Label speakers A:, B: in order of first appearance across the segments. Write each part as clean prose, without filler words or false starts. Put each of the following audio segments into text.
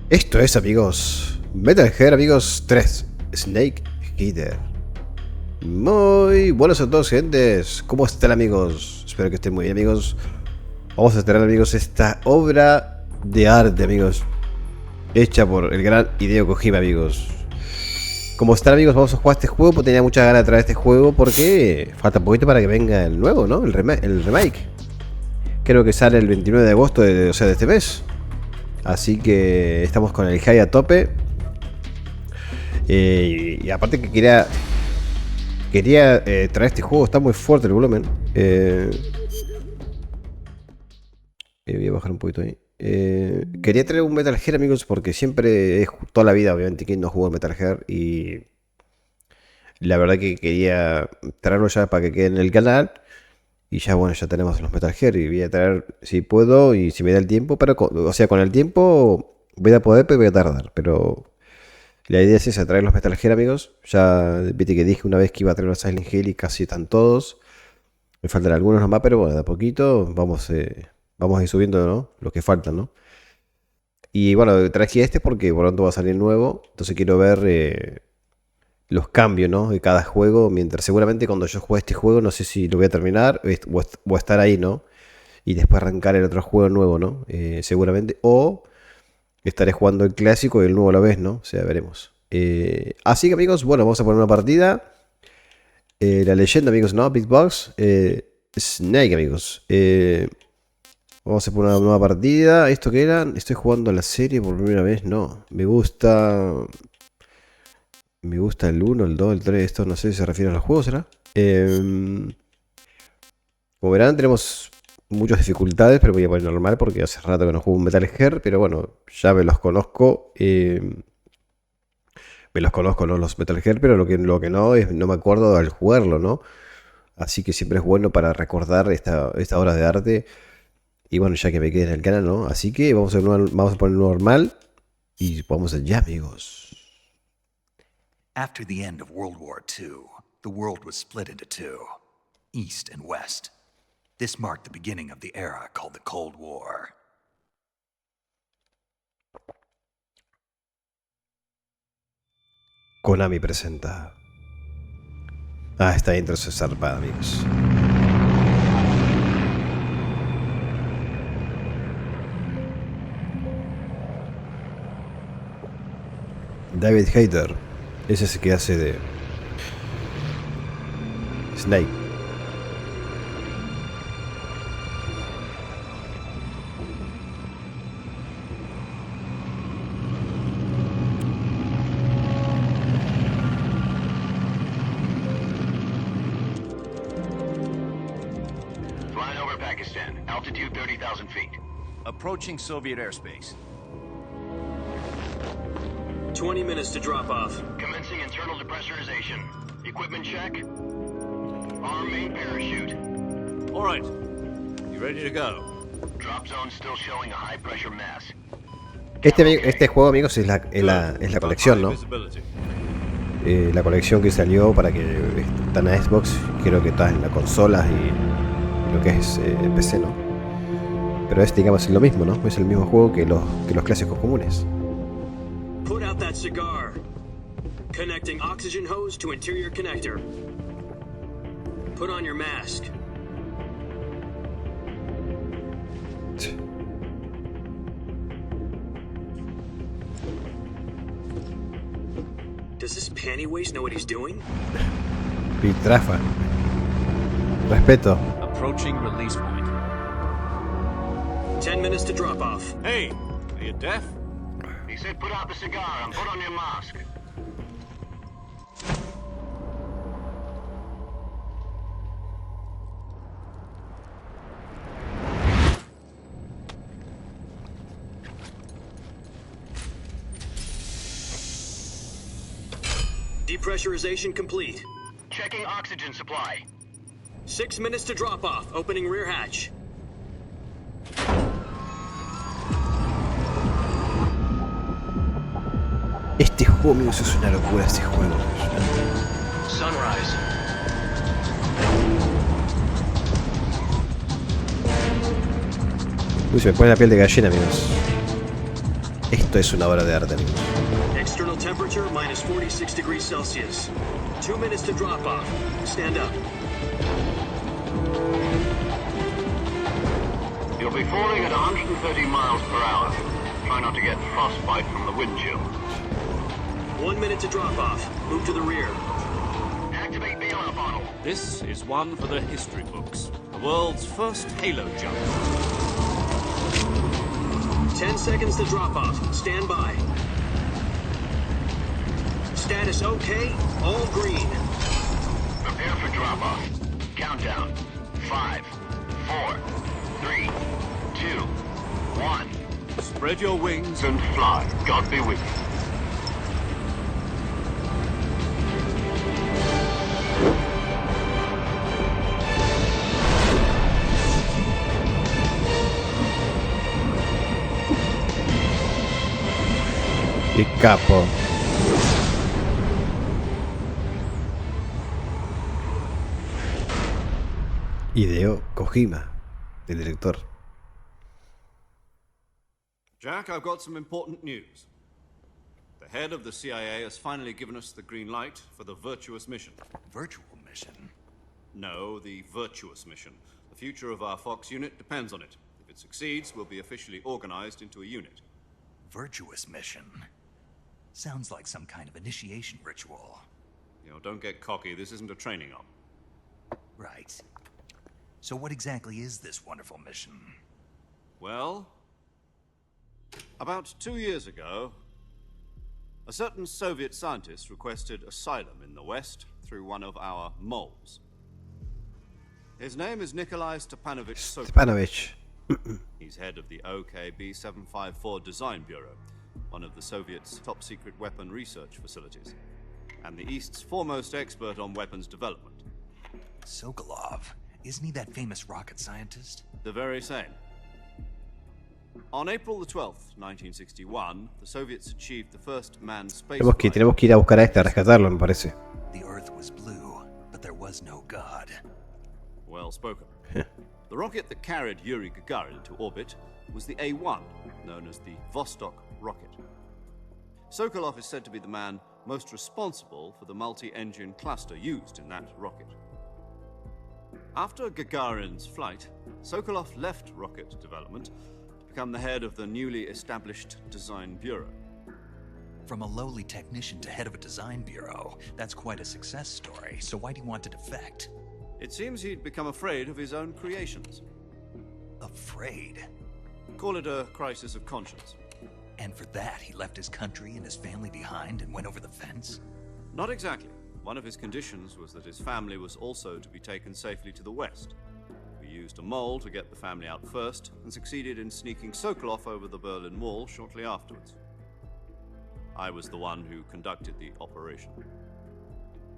A: Esto es, amigos, Metal Gear, amigos, 3 Snake Eater. Muy buenos a todos, gentes. ¿Cómo están, amigos? Espero que estén muy bien, amigos. Vamos a tener, amigos, esta obra de arte, amigos, hecha por el gran Hideo Kojima, amigos. ¿Cómo están, amigos? Vamos a jugar este juego, porque tenía muchas ganas de traer este juego porque falta un poquito para que venga el nuevo, ¿no? El remake. Creo que sale el 29 de agosto, de este mes. Así que estamos con el high a tope. Y aparte que quería traer este juego. Está muy fuerte el volumen. Voy a bajar un poquito ahí. Quería traer un Metal Gear, amigos, porque siempre es toda la vida, obviamente, que no jugó Metal Gear. Y la verdad que quería traerlo ya para que quede en el canal. Y ya, bueno, ya tenemos los Metal Gear. Y voy a traer, si puedo y si me da el tiempo. Pero, o sea, con el tiempo voy a poder, pero voy a tardar. Pero la idea es esa, traer los Metal Gear, amigos. Ya viste que dije una vez que iba a traer los Silent Hill y casi están todos. Me faltan algunos nomás, pero bueno, de a poquito vamos a ir subiendo, ¿no? Los que faltan, ¿no? Y bueno, traje este porque por lo tanto va a salir nuevo. Entonces quiero ver los cambios, ¿no? De cada juego. Mientras seguramente cuando yo juegue este juego, no sé si lo voy a terminar o estar ahí, ¿no? Y después arrancar el otro juego nuevo, ¿no? Seguramente. O estaré jugando el clásico y el nuevo a la vez, ¿no? O sea, veremos. Así que, amigos, bueno, vamos a poner una partida. La leyenda, amigos, ¿no? Big Box. Snake, amigos. Vamos a poner una nueva partida. ¿Esto qué era? Estoy jugando la serie por primera vez. No. Me gusta el 1, el 2, el 3. Esto no sé si se refiere a los juegos, ¿será? Como verán, tenemos muchas dificultades, pero voy a poner normal porque hace rato que no juego un Metal Gear. Pero bueno, ya me los conozco. Me los conozco, ¿no? Los Metal Gear, pero lo que no es, no me acuerdo al jugarlo, ¿no? Así que siempre es bueno para recordar esta obra de arte. Y bueno, ya que me quedé en el canal, ¿no? Así que vamos a poner normal. Y vamos allá, amigos.
B: After the end of World War II, the world was split into two, East and West. This marked the beginning of the era called the Cold War.
A: Konami presenta. Esta intro es zarpada, amigos. David Hayter. Ese es el que hace de Snake.
C: Flying over Pakistan, altitude 30,000 feet.
D: Approaching Soviet airspace.
E: 20 minutes to drop off.
C: Commencing internal depressurization. Equipment check. Arm main parachute.
D: All right. You ready to go?
C: Drop zone still showing a high pressure mass.
A: Este juego, amigos, es la colección, ¿no? La colección que salió para que está en la Xbox, creo que está en las consolas y lo que es el PC, ¿no? Pero digamos, es lo mismo, ¿no? Es el mismo juego que los clásicos comunes.
E: Put out that cigar. Connecting oxygen hose to interior connector. Put on your mask. Does this panty waste know what he's doing?
A: Piltrafa. Respeto.
D: Approaching release point.
E: 10 minutes to drop off.
D: Hey, are you deaf?
C: He said put out the cigar and put on your mask.
E: Depressurization complete.
C: Checking oxygen supply.
E: 6 minutes to drop off. Opening rear hatch.
A: Este juego, amigos, es una locura, este juego.
C: Sunrise.
A: Uy, se me pone la piel de gallina, amigos. Esto es una obra de arte, amigos.
E: External temperature minus 46 degrees Celsius. 2 minutes to drop off. Stand up.
C: You'll be falling at 130 miles per hour. Try not to get frostbite from the wind chill.
E: 1 minute to drop off. Move to the rear.
C: Activate bailout bottle.
D: This is one for the history books. The world's first halo jump.
E: 10 seconds to drop off. Stand by. Status okay. All green.
C: Prepare for drop off. Countdown. 5, 4, 3, 2, 1.
D: Spread your wings.
C: And fly. God be with you.
A: Qué capo. Hideo Kojima, el director.
D: Jack, I've got some important news. The head of the CIA has finally given us the green light for the virtuous mission.
B: Virtual mission?
D: No, the virtuous mission. The future of our Fox unit depends on it. If it succeeds, we'll be officially organized into a unit.
B: Virtuous mission? Sounds like some kind of initiation ritual.
D: You know, don't get cocky. This isn't a training op.
B: Right. So what exactly is this wonderful mission?
D: Well, about 2 years ago, a certain Soviet scientist requested asylum in the West through one of our moles. His name is Nikolai Stepanovich Sokolov.
A: Stepanovich.
D: He's head of the OKB 754 Design Bureau, one of the Soviets' top-secret weapon research facilities, and the East's foremost expert on weapons development.
B: Sokolov? Isn't he that famous rocket scientist?
D: The very same. On April the 12th, 1961, the Soviets achieved the first manned space flight.
A: Tenemos que ir a buscar a este, a rescatarlo, me parece.
B: The Earth was blue, but there was no God.
D: Well spoken. The rocket that carried Yuri Gagarin into orbit was the A-1, known as the Vostok rocket. Sokolov is said to be the man most responsible for the multi-engine cluster used in that rocket. After Gagarin's flight, Sokolov left rocket development to become the head of the newly established Design Bureau.
B: From a lowly technician to head of a design bureau, that's quite a success story. So why do you want to defect?
D: It seems he'd become afraid of his own creations.
B: Afraid?
D: Call it a crisis of conscience.
B: And for that, he left his country and his family behind and went over the fence?
D: Not exactly. One of his conditions was that his family was also to be taken safely to the West. We used a mole to get the family out first and succeeded in sneaking Sokolov over the Berlin Wall shortly afterwards. I was the one who conducted the operation.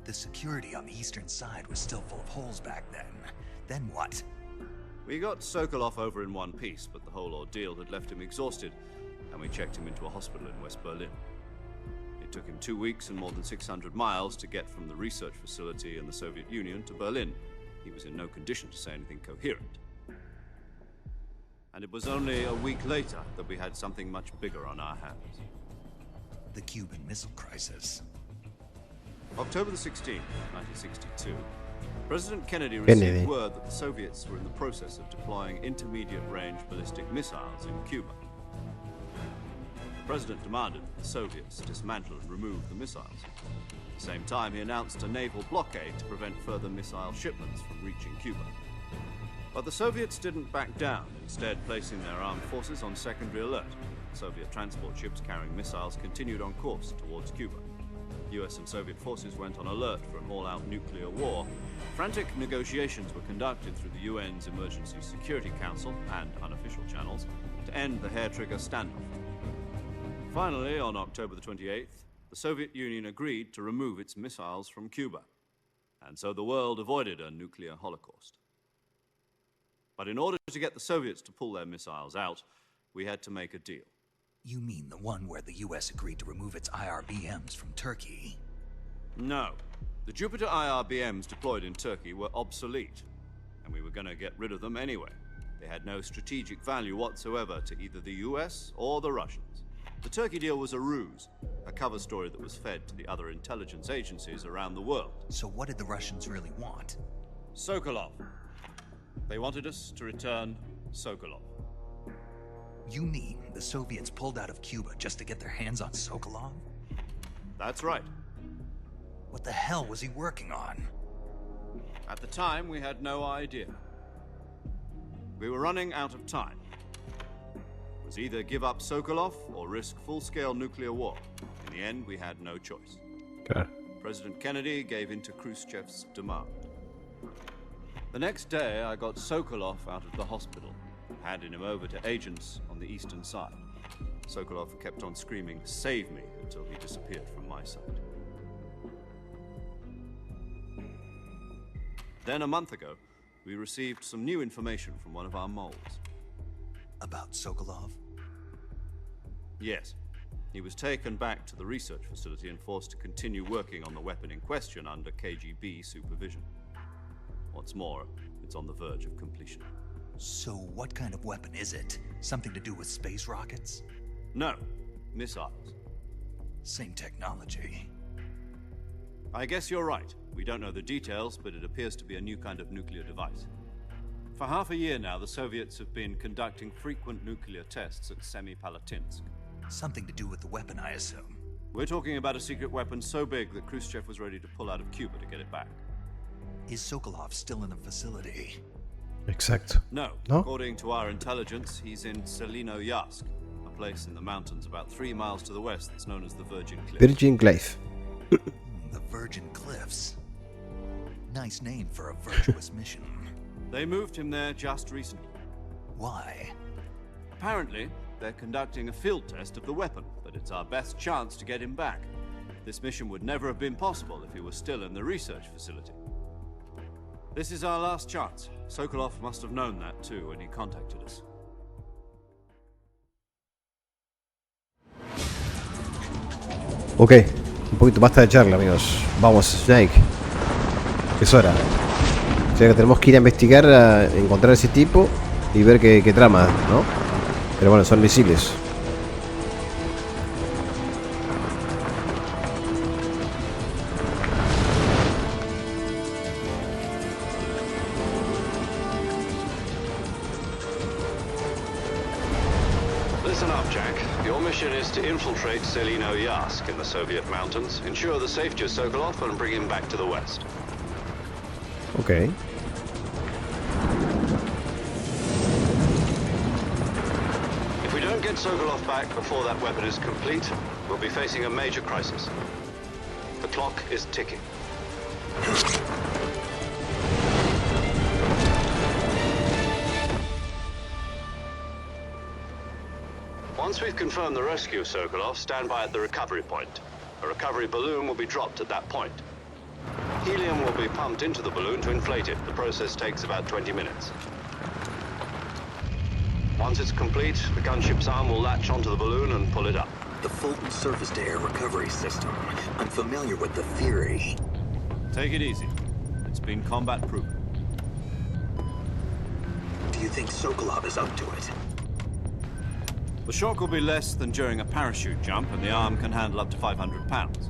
B: The security on the eastern side was still full of holes back then. Then what?
D: We got Sokolov over in one piece, but the whole ordeal had left him exhausted, and we checked him into a hospital in West Berlin. It took him 2 weeks and more than 600 miles to get from the research facility in the Soviet Union to Berlin. He was in no condition to say anything coherent. And it was only a week later that we had something much bigger on our hands.
B: The Cuban Missile Crisis.
D: October the 16th, 1962, President Kennedy received word that the Soviets were in the process of deploying intermediate-range ballistic missiles in Cuba. The President demanded that the Soviets dismantle and remove the missiles. At the same time, he announced a naval blockade to prevent further missile shipments from reaching Cuba. But the Soviets didn't back down, instead placing their armed forces on secondary alert. Soviet transport ships carrying missiles continued on course towards Cuba. US and Soviet forces went on alert for an all-out nuclear war. Frantic negotiations were conducted through the UN's Emergency Security Council and unofficial channels to end the hair-trigger standoff. Finally, on October the 28th, the Soviet Union agreed to remove its missiles from Cuba. And so the world avoided a nuclear holocaust. But in order to get the Soviets to pull their missiles out, we had to make a deal.
B: You mean the one where the US agreed to remove its IRBMs from Turkey?
D: No. The Jupiter IRBMs deployed in Turkey were obsolete, and we were going to get rid of them anyway. They had no strategic value whatsoever to either the US or the Russians. The Turkey deal was a ruse, a cover story that was fed to the other intelligence agencies around the world.
B: So what did the Russians really want?
D: Sokolov. They wanted us to return Sokolov.
B: You mean the Soviets pulled out of Cuba just to get their hands on Sokolov?
D: That's right.
B: What the hell was he working on?
D: At the time, we had no idea. We were running out of time. It was either give up Sokolov or risk full-scale nuclear war. In the end, we had no choice.
A: Claro.
D: President Kennedy gave in to Khrushchev's demand. The next day, I got Sokolov out of the hospital, handing him over to agents on the eastern side. Sokolov kept on screaming, "Save me," until he disappeared from my sight. Then a month ago, we received some new information from one of our moles.
B: About Sokolov?
D: Yes. He was taken back to the research facility and forced to continue working on the weapon in question under KGB supervision. What's more, it's on the verge of completion.
B: So what kind of weapon is it? Something to do with space rockets?
D: No, missiles.
B: Same technology.
D: I guess you're right. We don't know the details, but it appears to be a new kind of nuclear device. For half a year now, the Soviets have been conducting frequent nuclear tests at Semipalatinsk.
B: Something to do with the weapon, I assume.
D: We're talking about a secret weapon so big that Khrushchev was ready to pull out of Cuba to get it back.
B: Is Sokolov still in the facility?
A: Exacto.
D: No.
A: No?
D: According to our intelligence, he's in Selino-Yarsk, a place in the mountains about 3 miles to the west that's known as the Virgin Cliffs.
A: Virgin Clave.
B: The Virgin Cliffs. Nice name for a virtuous mission.
D: They moved him there just recently.
B: Why?
D: Apparently, they're conducting a field test of the weapon, but it's our best chance to get him back. This mission would never have been possible if he was still in the research facility. This is our last chance. Sokolov must have known that too when he contacted us.
A: Ok, un poquito basta de charla, amigos. Vamos, Snake. Es hora. O sea que tenemos que ir a investigar, a encontrar a ese tipo y ver qué trama, ¿no? Pero bueno, son misiles.
C: Listen up, Jack. Your mission is to infiltrate Selino-Yarsk in the Soviet mountains, ensure the safety of Sokolov, and bring him back to the west.
A: Ok.
C: If we don't get Sokolov back before that weapon is complete, we'll be facing a major crisis. The clock is ticking. Once we've confirmed the rescue of Sokolov, stand by at the recovery point. A recovery balloon will be dropped at that point. Helium will be pumped into the balloon to inflate it. The process takes about 20 minutes. Once it's complete, the gunship's arm will latch onto the balloon and pull it up.
E: The Fulton surface-to-air recovery system. I'm familiar with the theory.
D: Take it easy. It's been combat-proven.
E: Do you think Sokolov is up to it?
D: The shock will be less than during a parachute jump, and the arm can handle up to 500 pounds.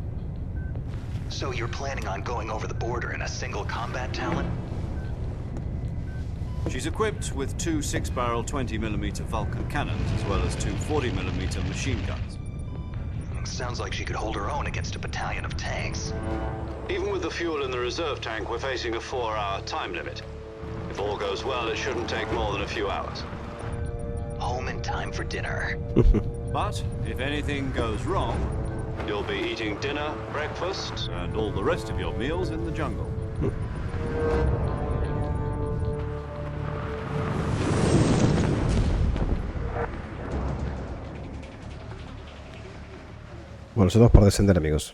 B: So you're planning on going over the border in a single combat talent?
D: She's equipped with 2 6-barrel 20mm Vulcan cannons, as well as 2 40mm machine guns.
B: Sounds like she could hold her own against a battalion of tanks.
C: Even with the fuel in the reserve tank, we're facing a 4-hour time limit. If all goes well, it shouldn't take more than a few hours.
B: Home in time for dinner.
D: But if anything goes wrong,
C: You'll be eating dinner, breakfast,
D: and all the rest of your meals in the jungle.
A: Bueno, nosotros por descender, amigos.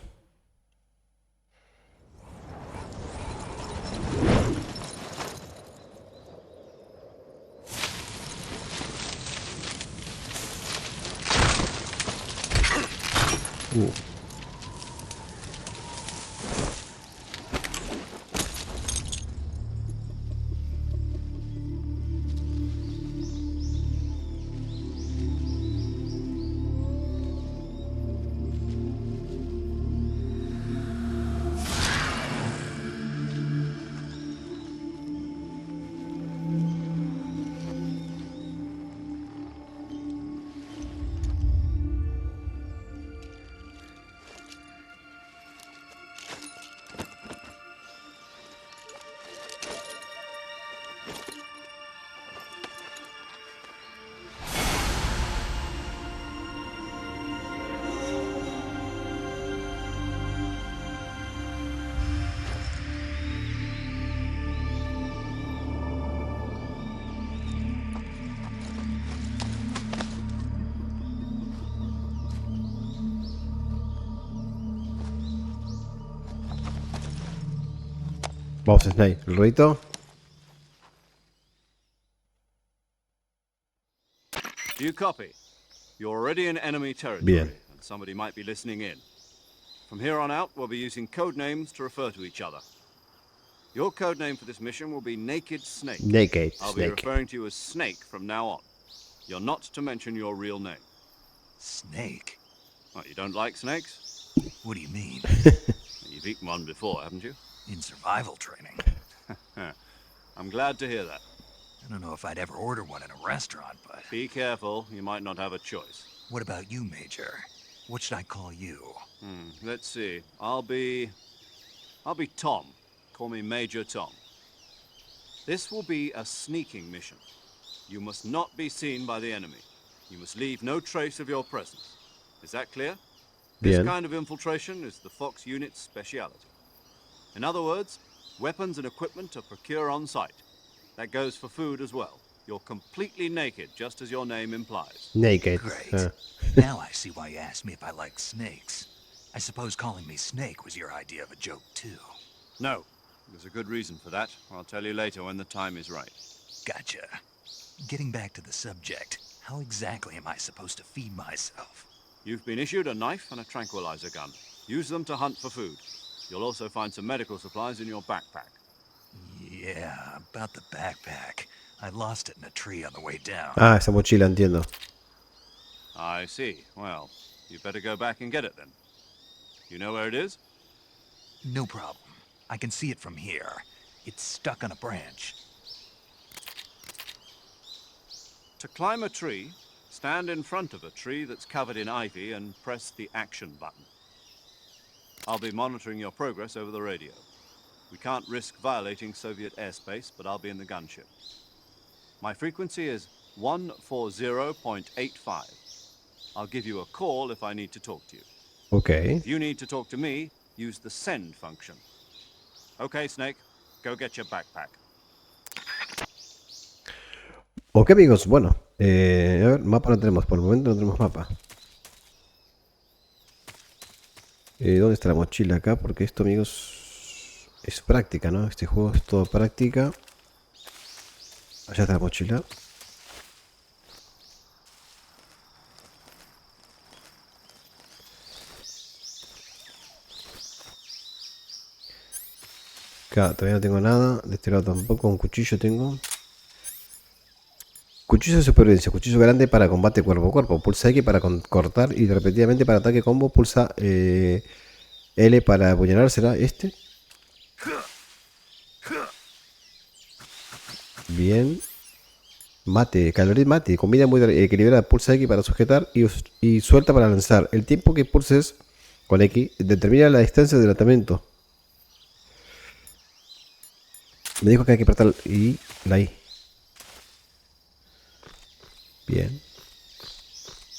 A: Vamos, Snake. ¿El ruido?
D: Do you copy? You're already in enemy territory,
A: Bien.
D: and somebody might be listening in. From here on out, we'll be using code names to refer to each other. Your code name for this mission will be Naked Snake.
A: Naked
D: I'll be
A: Snake.
D: referring to you as Snake from now on. You're not to mention your real name.
B: Snake?
D: What, you don't like snakes?
B: What do you mean?
D: You've eaten one before, haven't you?
B: In survival training?
D: I'm glad to hear that.
B: I don't know if I'd ever order one in a restaurant, but...
D: Be careful, you might not have a choice.
B: What about you, Major? What should I call you?
D: Let's see. I'll be Tom. Call me Major Tom. This will be a sneaking mission. You must not be seen by the enemy. You must leave no trace of your presence. Is that clear? This
A: Bien.
D: kind of infiltration is the Fox unit's speciality. In other words, weapons and equipment are procured on site. That goes for food as well. You're completely naked, just as your name implies.
A: Naked.
B: Great. Now I see why you asked me if I like snakes. I suppose calling me Snake was your idea of a joke, too.
D: No, there's a good reason for that. I'll tell you later when the time is right.
B: Gotcha. Getting back to the subject, how exactly am I supposed to feed myself?
D: You've been issued a knife and a tranquilizer gun. Use them to hunt for food. You'll also find some medical supplies in your backpack.
B: Yeah, about the backpack. I lost it in a tree on the way down.
A: Ah, esa mochila, entiendo.
D: I see. Well, you better go back and get it then. You know where it is?
B: No problem. I can see it from here. It's stuck on a branch.
D: To climb a tree, stand in front of a tree that's covered in ivy and press the action button. I'll be monitoring your progress over the radio. We can't risk violating Soviet airspace, but I'll be in the gunship. My frequency is 140.85. I'll give you a call if I need to talk to you.
A: Ok.
D: If you need to talk to me, use the send function. Okay, Snake, go get your backpack.
A: Ok, amigos, bueno. A ver, mapa no tenemos. Por el momento no tenemos mapa. ¿Dónde está la mochila acá? Porque esto, amigos, es práctica, ¿no? Este juego es todo práctica. Allá está la mochila. Acá todavía no tengo nada. De este lado tampoco. Un cuchillo tengo. Cuchillo de supervivencia. Cuchillo grande para combate cuerpo a cuerpo. Pulsa X para cortar y repetidamente para ataque combo. Pulsa L para apuñalar. ¿Será este? Bien. Mate. Caloría mate. Comida muy equilibrada. Pulsa X para sujetar y suelta para lanzar. El tiempo que pulses con X determina la distancia del tratamiento. Me dijo que hay que apretar y la I. Bien.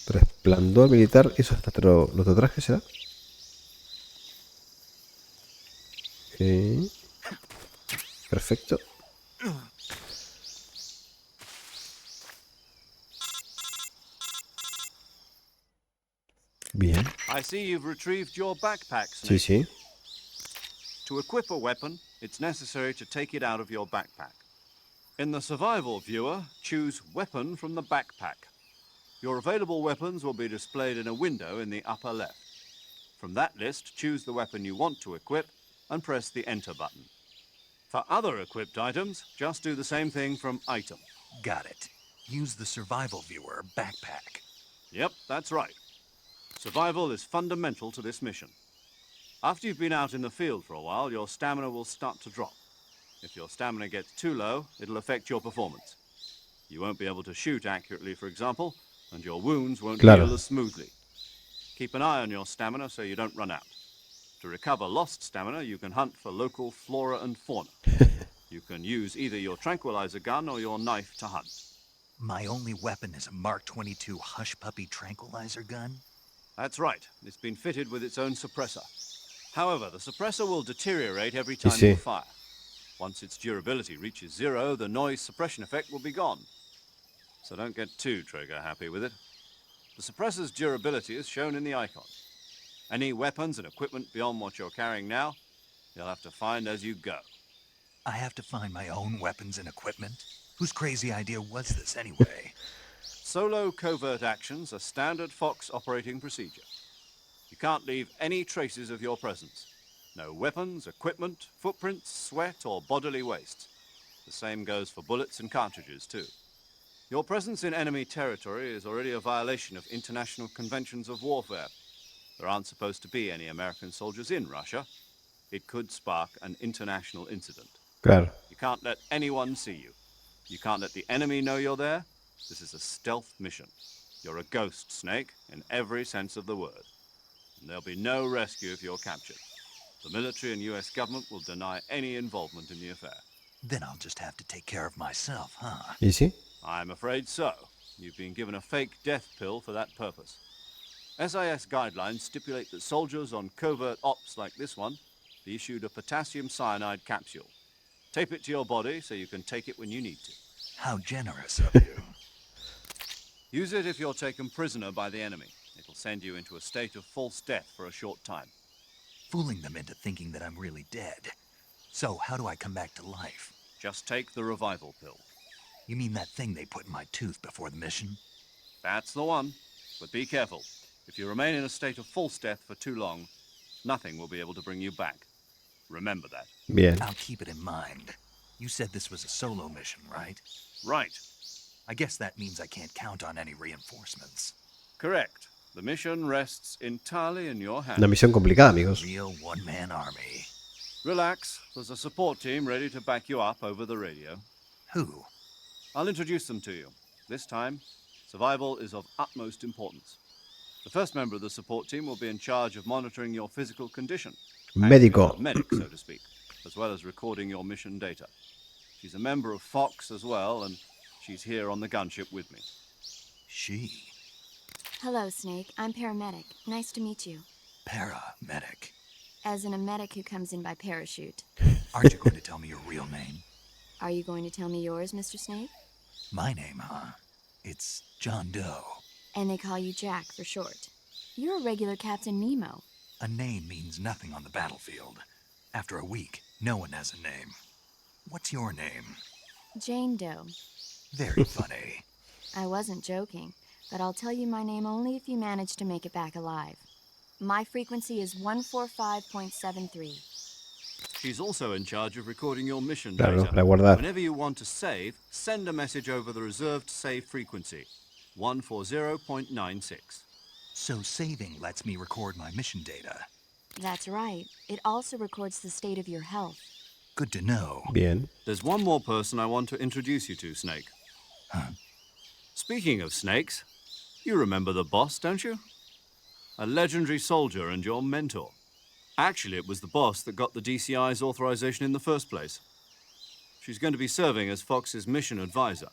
A: Resplandor militar. ¿Eso es los otro traje, será? Perfecto. Bien.
D: I see you've retrieved your backpack,
A: Sí,
D: Snake.
A: sí.
D: To equip a weapon, it's necessary to take it out of your backpack. In the survival viewer, choose Weapon from the backpack. Your available weapons will be displayed in a window in the upper left. From that list, choose the weapon you want to equip and press the Enter button. For other equipped items, just do the same thing from Item.
B: Got it. Use the survival viewer backpack.
D: Yep, that's right. Survival is fundamental to this mission. After you've been out in the field for a while, your stamina will start to drop. If your stamina gets too low, it'll affect your performance. You won't be able to shoot accurately, for example, and your wounds won't heal as smoothly. Keep an eye on your stamina so you don't run out. To recover lost stamina, you can hunt for local flora and fauna. You can use either your tranquilizer gun or your knife to hunt.
B: My only weapon is a Mark 22 Hush Puppy tranquilizer gun?
D: That's right. It's been fitted with its own suppressor. However, the suppressor will deteriorate every time you fire. Once its durability reaches 0, the noise suppression effect will be gone. So don't get too trigger happy with it. The suppressor's durability is shown in the icon. Any weapons and equipment beyond what you're carrying now, you'll have to find as you go.
B: I have to find my own weapons and equipment? Whose crazy idea was this anyway?
D: Solo covert actions are standard Fox operating procedure. You can't leave any traces of your presence. No weapons, equipment, footprints, sweat, or bodily waste. The same goes for bullets and cartridges, too. Your presence in enemy territory is already a violation of international conventions of warfare. There aren't supposed to be any American soldiers in Russia. It could spark an international incident.
A: Claro.
D: You can't let anyone see you. You can't let the enemy know you're there. This is a stealth mission. You're a ghost, Snake, in every sense of the word. And there'll be no rescue if you're captured. The military and US government will deny any involvement in the affair.
B: Then I'll just have to take care of myself, huh?
A: ¿Y sí?
D: I'm afraid so. You've been given a fake death pill for that purpose. SIS guidelines stipulate that soldiers on covert ops like this one be issued a potassium cyanide capsule. Tape it to your body so you can take it when you need to.
B: How generous of you.
D: Use it if you're taken prisoner by the enemy. It'll send you into a state of false death for a short time.
B: Fooling them into thinking that I'm really dead. So how do I come back to life?
D: Just take the revival pill.
B: You mean that thing they put in my tooth before the mission?
D: That's the one. But be careful. If you remain in a state of false death for too long, nothing will be able to bring you back. Remember that.
A: Bien.
B: I'll keep it in mind. You said this was a solo mission, right?
D: Right.
B: I guess that means I can't count on any reinforcements.
D: Correct. The mission rests entirely in your hands.
A: Una misión complicada, amigos.
B: Real one-man army.
D: Relax. There's a support team ready to back you up over the radio.
B: Who?
D: I'll introduce them to you. This time, survival is of utmost importance. The first member of the support team will be in charge of monitoring your physical condition.
A: Médico.
D: Acting as a medic, so to speak, as well as recording your mission data. She's a member of Fox as well, and she's here on the gunship with me.
B: She.
F: Hello, Snake. I'm paramedic. Nice to meet you.
B: Paramedic.
F: As in a medic who comes in by parachute.
B: Aren't you going to tell me your real name?
F: Are you going to tell me yours, Mr. Snake?
B: My name, huh? It's John Doe.
F: And they call you Jack for short. You're a regular Captain Nemo.
B: A name means nothing on the battlefield. After a week, no one has a name. What's your name?
F: Jane Doe.
B: Very funny.
F: I wasn't joking, but I'll tell you my name only if you manage to make it back alive. My frequency is 145.73.
D: She's also in charge of recording your mission
A: Claro,
D: data.
A: para guardar.
D: Whenever you want to save, send a message over the reserved save frequency, 140.96.
B: So saving lets me record my mission data.
F: That's right. It also records the state of your health.
B: Good to know.
A: Bien.
D: There's one more person I want to introduce you to, Snake.
B: Huh?
D: Speaking of snakes, you remember the boss, don't you? A legendary soldier and your mentor. Actually, it was the boss that got the DCI's authorization in the first place. She's going to be serving as Fox's mission advisor.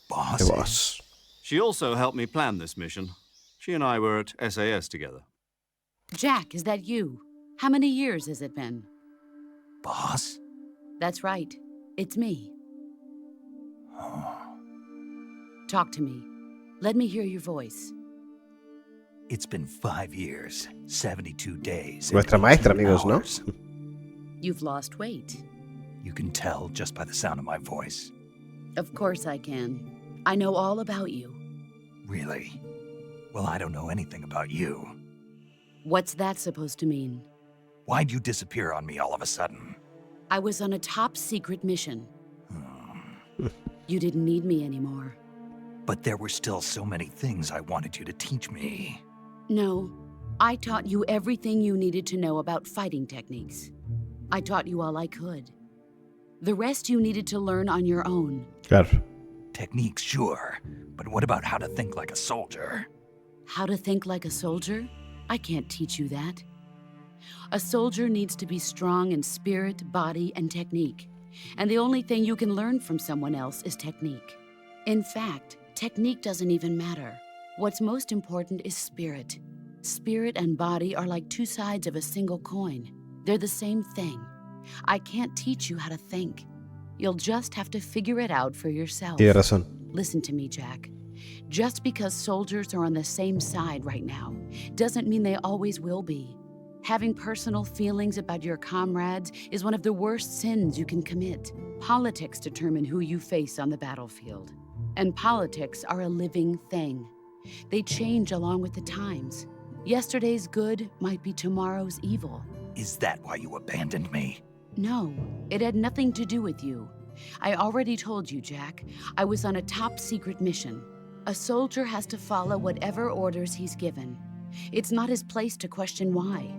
B: Boss?
A: The boss.
D: She also helped me plan this mission. She and I were at SAS together.
G: Jack, is that you? How many years has it been?
B: Boss?
G: That's right. It's me. Talk to me. Let me hear your voice.
B: It's been 5 years, 72 days.
A: Nuestra
B: and
A: maestra,
B: 18
A: amigos, ¿no?
B: hours.
G: You've lost weight.
B: You can tell just by the sound of my voice.
G: Of course I can. I know all about you.
B: Really? Well, I don't know anything about you.
G: What's that supposed to mean?
B: Why'd you disappear on me all of a sudden?
G: I was on a top-secret mission. You didn't need me anymore.
B: But there were still so many things I wanted you to teach me.
G: No, I taught you everything you needed to know about fighting techniques. I taught you all I could. The rest you needed to learn on your own.
A: Claro.
B: Techniques, sure. But what about how to think like a soldier?
G: How to think like a soldier? I can't teach you that. A soldier needs to be strong in spirit, body, and technique. And the only thing you can learn from someone else is technique. In fact, technique doesn't even matter. What's most important is spirit. Spirit and body are like two sides of a single coin. They're the same thing. I can't teach you how to think. You'll just have to figure it out for yourself.
A: Tiene razón.
G: Listen to me, Jack. Just because soldiers are on the same side right now doesn't mean they always will be. Having personal feelings about your comrades is one of the worst sins you can commit. Politics determine who you face on the battlefield. And politics are a living thing. They change along with the times. Yesterday's good might be tomorrow's evil.
B: Is that why you abandoned me?
G: No, it had nothing to do with you. I already told you, Jack. I was on a top-secret mission. A soldier has to follow whatever orders he's given. It's not his place to question why.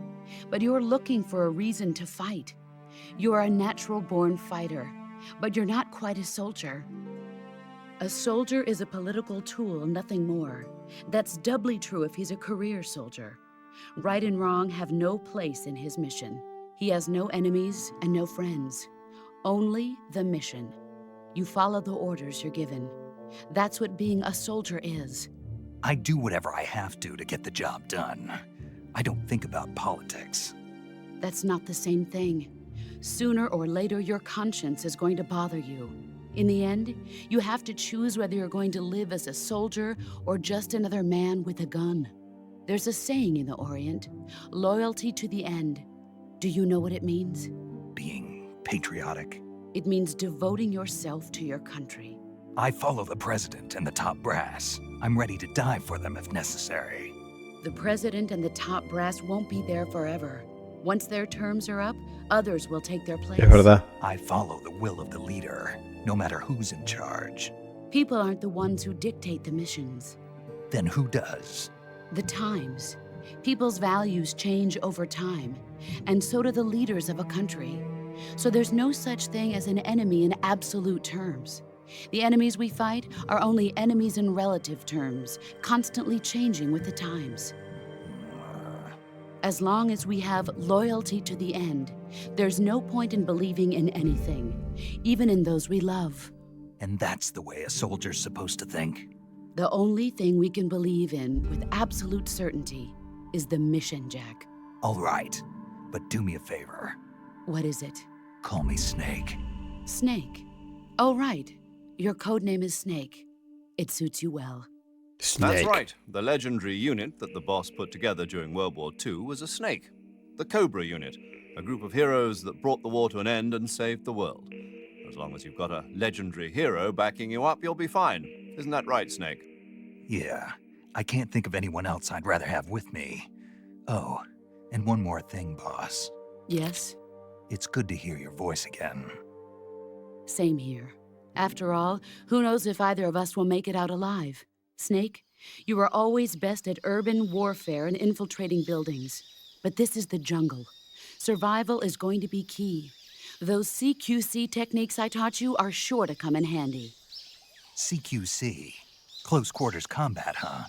G: But you're looking for a reason to fight. You're a natural-born fighter, but you're not quite a soldier. A soldier is a political tool, nothing more. That's doubly true if he's a career soldier. Right and wrong have no place in his mission. He has no enemies and no friends. Only the mission. You follow the orders you're given. That's what being a soldier is.
B: I do whatever I have to get the job done. I don't think about politics.
G: That's not the same thing. Sooner or later, your conscience is going to bother you. In the end, you have to choose whether you're going to live as a soldier or just another man with a gun. There's a saying in the Orient, loyalty to the end. Do you know what it means?
B: Being patriotic.
G: It means devoting yourself to your country.
B: I follow the president and the top brass. I'm ready to die for them if necessary.
G: The president and the top brass won't be there forever. Once their terms are up, others will take their place.
A: Es verdad.
B: I follow the will of the leader, no matter who's in charge.
G: People aren't the ones who dictate the missions.
B: Then who does?
G: The times. People's values change over time, and so do the leaders of a country. So there's no such thing as an enemy in absolute terms. The enemies we fight are only enemies in relative terms, constantly changing with the times. As long as we have loyalty to the end, there's no point in believing in anything, even in those we love.
B: And that's the way a soldier's supposed to think?
G: The only thing we can believe in with absolute certainty is the mission, Jack.
B: All right, but do me a favor.
G: What is it?
B: Call me Snake.
G: Snake. Oh, right. Your code name is Snake. It suits you well.
A: Snake.
D: That's right. The legendary unit that the boss put together during World War II was a snake. The Cobra unit, a group of heroes that brought the war to an end and saved the world. As long as you've got a legendary hero backing you up, you'll be fine. Isn't that right, Snake?
B: Yeah, I can't think of anyone else I'd rather have with me. Oh, and one more thing, boss.
G: Yes?
B: It's good to hear your voice again.
G: Same here. After all, who knows if either of us will make it out alive? Snake, you are always best at urban warfare and infiltrating buildings. But this is the jungle. Survival is going to be key. Those CQC techniques I taught you are sure to come in handy.
B: CQC? Close quarters combat, huh?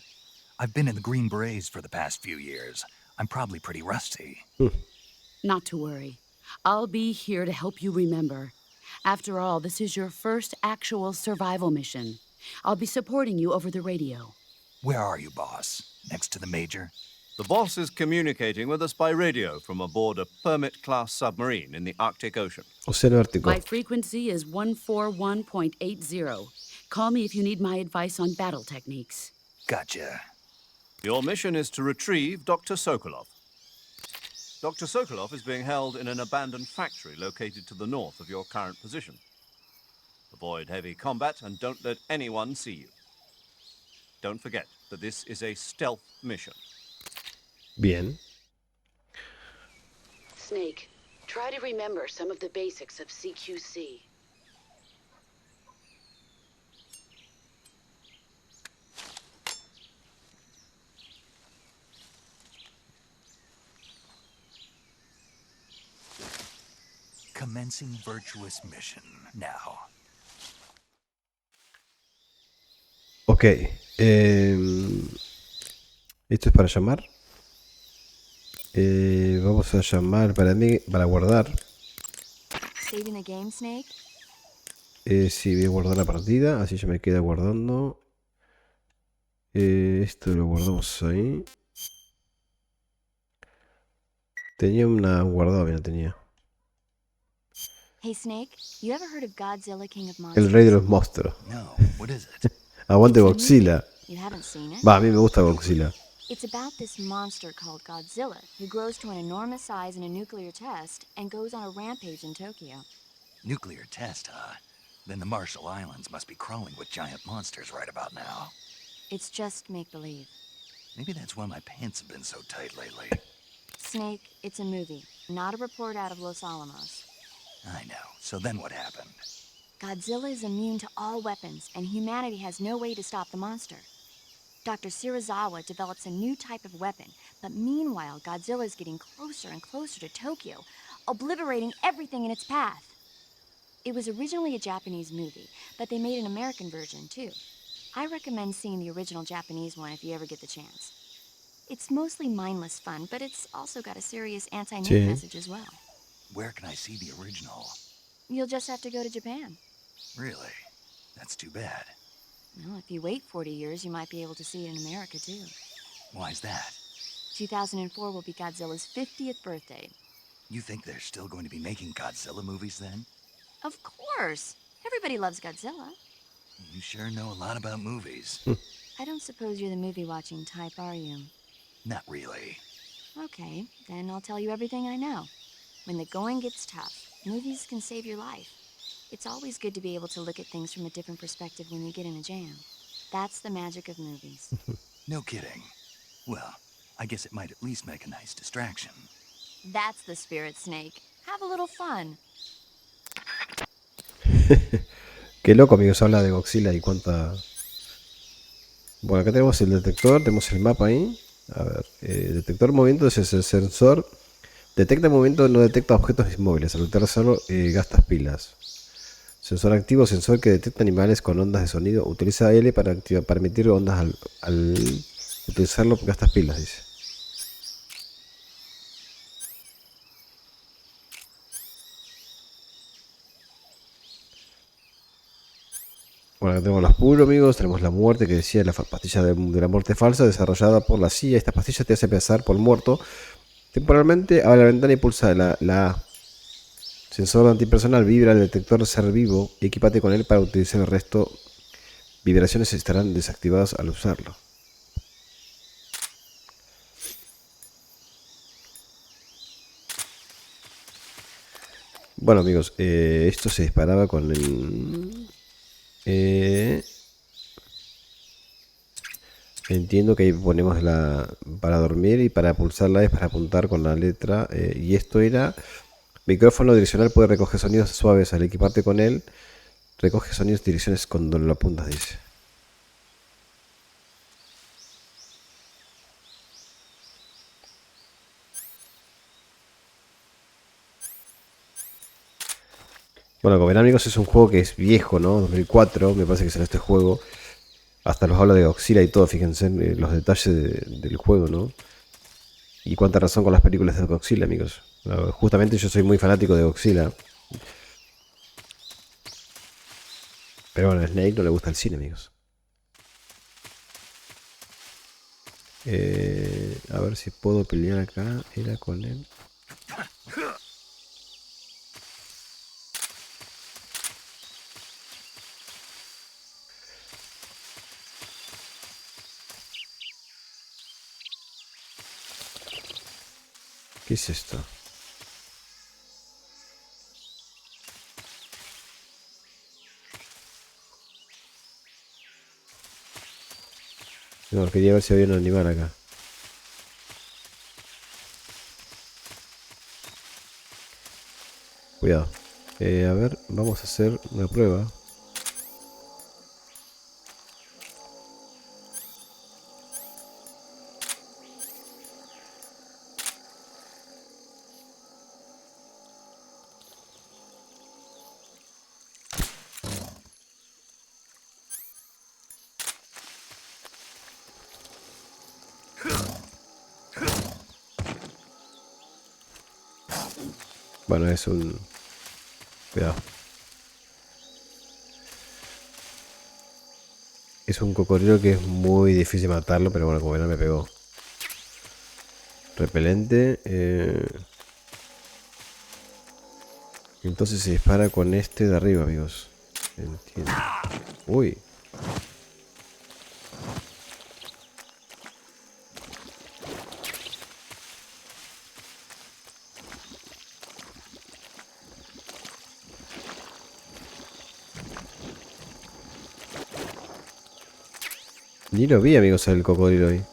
B: I've been in the Green Berets for the past few years. I'm probably pretty rusty.
G: Not to worry. I'll be here to help you remember. After all, this is your first actual survival mission. I'll be supporting you over the radio.
B: Where are you, boss? Next to the major?
D: The boss is communicating with us by radio from aboard a Permit-class submarine in the Arctic Ocean.
A: Océano Ártico.
G: My frequency is 141.80. Call me if you need my advice on battle techniques.
B: Gotcha.
D: Your mission is to retrieve Dr. Sokolov. Dr. Sokolov is being held in an abandoned factory located to the north of your current position. Avoid heavy combat and don't let anyone see you. Don't forget that this is a stealth mission.
A: Bien.
G: Snake, try to remember some of the basics of CQC.
B: Commencing virtuous mission now.
A: Ok. Esto es para llamar. Vamos a llamar para guardar.
F: Saving the game, Snake?
A: Sí, voy a guardar la partida. Así ya me queda guardando. Esto lo guardamos ahí. Tenía una guardada, mira, tenía.
F: Hey, Snake, you ever heard of Godzilla, King of Monsters?
A: El rey de los monstruos.
B: No, what is it?
A: Aguante Godzilla.
F: You haven't seen it?
A: Va, a mí me gusta Godzilla.
F: It's about this monster called Godzilla, who grows to an enormous size in a nuclear test and goes on a rampage in Tokyo.
B: Nuclear test, huh? Then the Marshall Islands must be crawling with giant monsters right about now.
F: It's just make-believe.
B: Maybe that's why my pants have been so tight lately.
F: Snake, it's a movie, not a report out of Los Alamos.
B: I know. So then what happened?
F: Godzilla is immune to all weapons, and humanity has no way to stop the monster. Dr. Shirazawa develops a new type of weapon, but meanwhile, Godzilla is getting closer and closer to Tokyo, obliterating everything in its path. It was originally a Japanese movie, but they made an American version, too. I recommend seeing the original Japanese one if you ever get the chance. It's mostly mindless fun, but it's also got a serious anti-nuke message as well.
B: Where can I see the original?
F: You'll just have to go to Japan.
B: Really? That's too bad.
F: Well, if you wait 40 years, you might be able to see it in America, too.
B: Why's that?
F: 2004 will be Godzilla's 50th birthday.
B: You think they're still going to be making Godzilla movies then?
F: Of course! Everybody loves Godzilla.
B: You sure know a lot about movies.
F: I don't suppose you're the movie-watching type, are you?
B: Not really.
F: Okay, then I'll tell you everything I know. When the going gets tough, movies can save your life. It's always good to be able to look at things from a different perspective when you get in a jam. That's the magic of movies.
B: No kidding. Well, I guess it might at least make a nice distraction.
F: That's the spirit, Snake. Have a little fun.
A: Qué loco, amigos, habla de Godzilla y cuánta... Bueno, acá tenemos el detector, tenemos el mapa ahí. A ver, detector movimiento es el sensor. Detecta movimiento, no detecta objetos inmóviles. Al utilizarlo, gastas pilas. Sensor activo, sensor que detecta animales con ondas de sonido. Utiliza L para emitir ondas al utilizarlo, gastas pilas, dice. Bueno, acá tenemos los puros, amigos. Tenemos la muerte que decía la pastilla de la muerte falsa desarrollada por la CIA. Esta pastilla te hace pasar por muerto temporalmente. Abre la ventana y pulsa la A. Sensor antipersonal, vibra el detector de ser vivo. Equípate con él para utilizar el resto. Vibraciones estarán desactivadas al usarlo. Bueno, amigos, esto se disparaba con el... entiendo que ahí ponemos la para dormir y para pulsar la es para apuntar con la letra. Y esto era micrófono direccional, puede recoger sonidos suaves al equiparte con él. Recoge sonidos direcciones cuando lo apuntas, dice. Bueno, como verán, amigos, es un juego que es viejo, ¿no? 2004, me parece que salió este juego. Hasta los habla de Godzilla y todo, fíjense en los detalles del juego, ¿no? Y cuánta razón con las películas de Godzilla, amigos. Justamente yo soy muy fanático de Godzilla. Pero bueno, a Snake no le gusta el cine, amigos. A ver si puedo pelear acá. Era con él. ¿Qué es esto? No, quería ver si había un animal acá. Cuidado. A ver, vamos a hacer una prueba. Bueno, es un... Cuidado. Es un cocodrilo que es muy difícil matarlo, pero bueno, como verán me pegó. Repelente. Entonces se dispara con este de arriba, amigos. Entiendo. Uy. Ni lo vi, amigos, el cocodrilo ahí.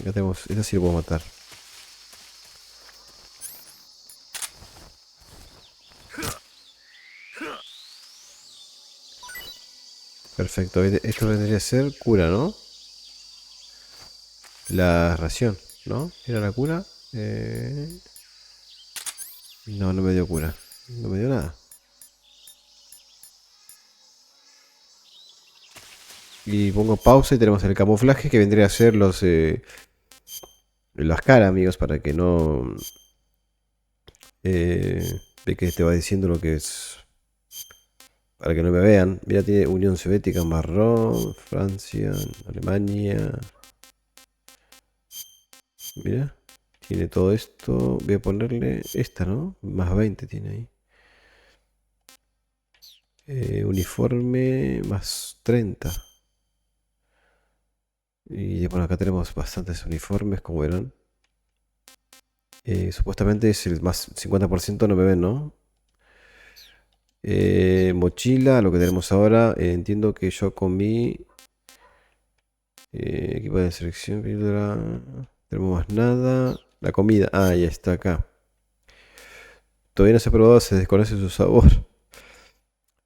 A: Acá tenemos. Esta sí lo puedo matar. Perfecto. Esto vendría a ser cura, ¿no? La ración, ¿no? ¿Era la cura? No, no me dio cura. No me dio nada. Y pongo pausa y tenemos el camuflaje que vendría a ser las caras, amigos, para que no... de que te va diciendo lo que es... Para que no me vean. Mira, tiene Unión Soviética, marrón, Francia, Alemania. Mira, tiene todo esto. Voy a ponerle esta, ¿no? Más 20 tiene ahí. Uniforme más 30. Y bueno, acá tenemos bastantes uniformes, como verán. Supuestamente es el más 50%, no me ven, ¿no? Mochila, lo que tenemos ahora. Entiendo que yo comí. Equipo de selección, píldora. Tenemos más nada. La comida, ah, ya está acá. Todavía no se ha probado, se desconoce su sabor.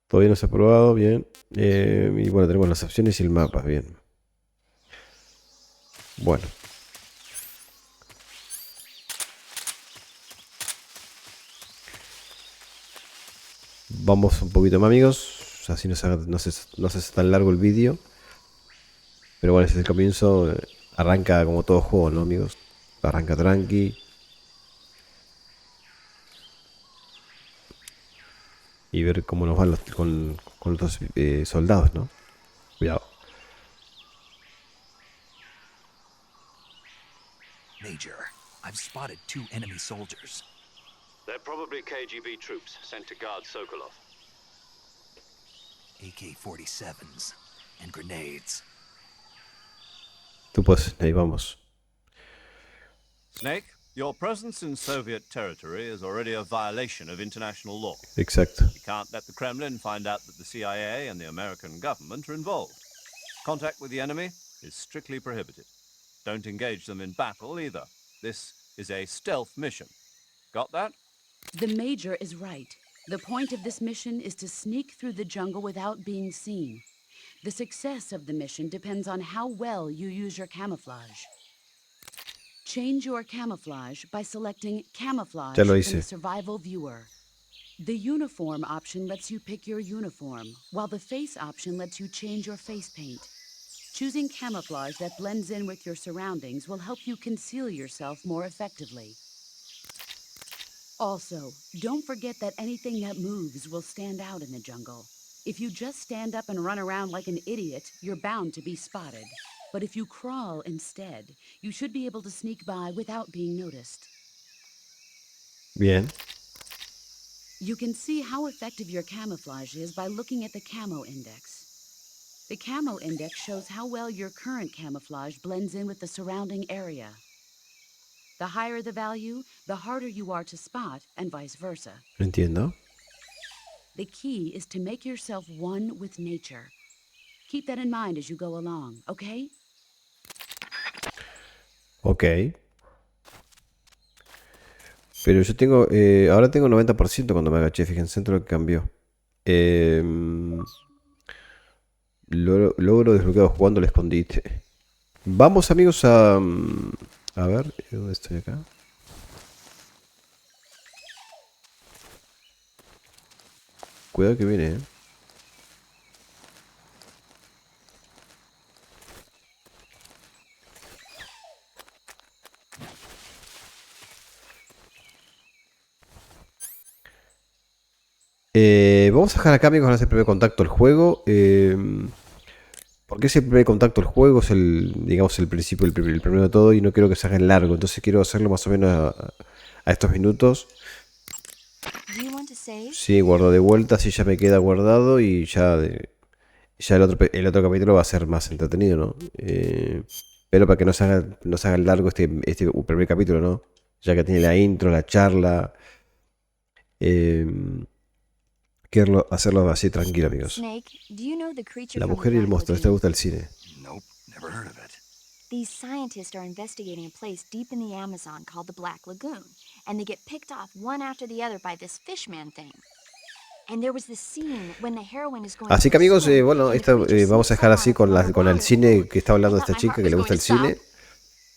A: Todavía no se ha probado, bien. Y bueno, tenemos las opciones y el mapa, bien. Bueno. Vamos un poquito más, amigos. Así no se hace tan largo el vídeo. Pero bueno, ese es el comienzo. Arranca como todo juego, ¿no, amigos? Arranca tranqui. Y ver cómo nos van con los soldados, ¿no? Cuidado.
B: Major, I've spotted 2 enemy soldiers.
C: They're probably KGB troops sent to guard Sokolov.
B: AK-47s and grenades.
A: Tú pues, ahí vamos.
D: Snake, your presence in Soviet territory is already a violation of international law.
A: Exacto.
D: You can't let the Kremlin find out that the CIA and the American government are involved. Contact with the enemy is strictly prohibited. Don't engage them in battle either. This is a stealth mission. Got that?
G: The Major is right. The point of this mission is to sneak through the jungle without being seen. The success of the mission depends on how well you use your camouflage. Change your camouflage by selecting Camouflage
A: Ya lo
G: from
A: hice.
G: the Survival Viewer. The Uniform option lets you pick your uniform, while the Face option lets you change your face paint. Choosing camouflage that blends in with your surroundings will help you conceal yourself more effectively. Also, don't forget that anything that moves will stand out in the jungle. If you just stand up and run around like an idiot, you're bound to be spotted. But if you crawl instead, you should be able to sneak by without being noticed.
A: Bien.
G: You can see how effective your camouflage is by looking at the camo index. The camo index shows how well your current camouflage blends in with the surrounding area. The higher the value, the harder you are to spot, and vice versa.
A: Entiendo.
G: The key is to make yourself one with nature. Keep that in mind as you go along, okay?
A: Ok. Pero yo tengo... ahora tengo 90% cuando me agaché. Fíjense en lo que cambió. Logro desbloqueado jugando al escondite. Vamos, amigos, a... a ver, ¿dónde estoy acá? Cuidado que viene, vamos a dejar acá, amigos, van a hacer el primer contacto al juego. Porque es el primer contacto al juego, es el, digamos, el principio, el primero de todo, y no quiero que se haga en largo. Entonces quiero hacerlo más o menos a estos minutos. Sí, guardo de vuelta, así ya me queda guardado y ya, ya el otro capítulo va a ser más entretenido, ¿no? pero para que no se haga largo este primer capítulo, ¿no? Ya que tiene la intro, la charla. Quiero hacerlo así tranquilo, amigos.
F: Snake, do you know the creature
A: La
F: from the
A: mujer y el
F: Black
A: monstruo. ¿Este
F: Lagoon?
A: gusta el cine?
B: Nope, never heard of it.
F: These scientists are investigating a place deep in the Amazon called the Black Lagoon, and they get picked off one after the other by this fishman thing. And there was this scene when the heroine is going
A: Así
F: for
A: que
F: a
A: amigos,
F: swim,
A: bueno,
F: and the creature
A: vamos a
F: sneaks
A: dejar
F: up on
A: así
F: her from
A: con el
F: underwater.
A: cine que está
F: I
A: hablando
F: thought
A: esta
F: my
A: chica
F: heart
A: que le
F: was
A: gusta
F: going
A: el
F: to stop.
A: cine.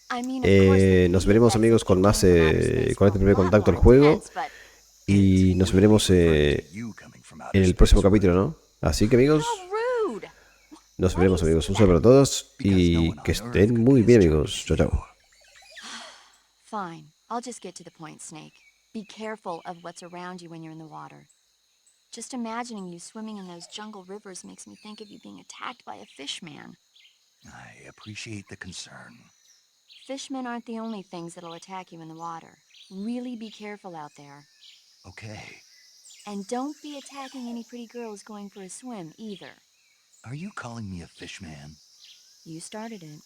F: I mean, of course, the
A: Nos veremos
F: VFX
A: amigos
F: that
A: con
F: you
A: más
F: can in outer space
A: con
F: were
A: este primer
F: a lot
A: contacto al
F: more
A: juego.
F: intense, but
A: Y nos veremos en el próximo capítulo, ¿no? Así que amigos,
F: how rude!
A: nos
F: Why do
A: veremos
F: you
A: amigos.
F: say
A: Un saludo para
F: that?
A: todos
B: Because no
A: y
B: one
A: que
B: on Earth
A: estén
B: could
A: muy
B: be
A: bien
B: as
A: amigos.
B: charming as
A: Chao, chao.
B: you.
F: Fine, I'll just get to the point, Snake. Be careful of what's around you when you're in the water. Just imagining you swimming in those jungle rivers makes me think of you being attacked by a fishman.
B: I appreciate the concern.
F: Fishmen aren't the only things that'll attack you in the water. Really be careful out there.
B: Okay.
F: And don't be attacking any pretty girls going for a swim, either.
B: Are you calling me a fish man?
F: You started it.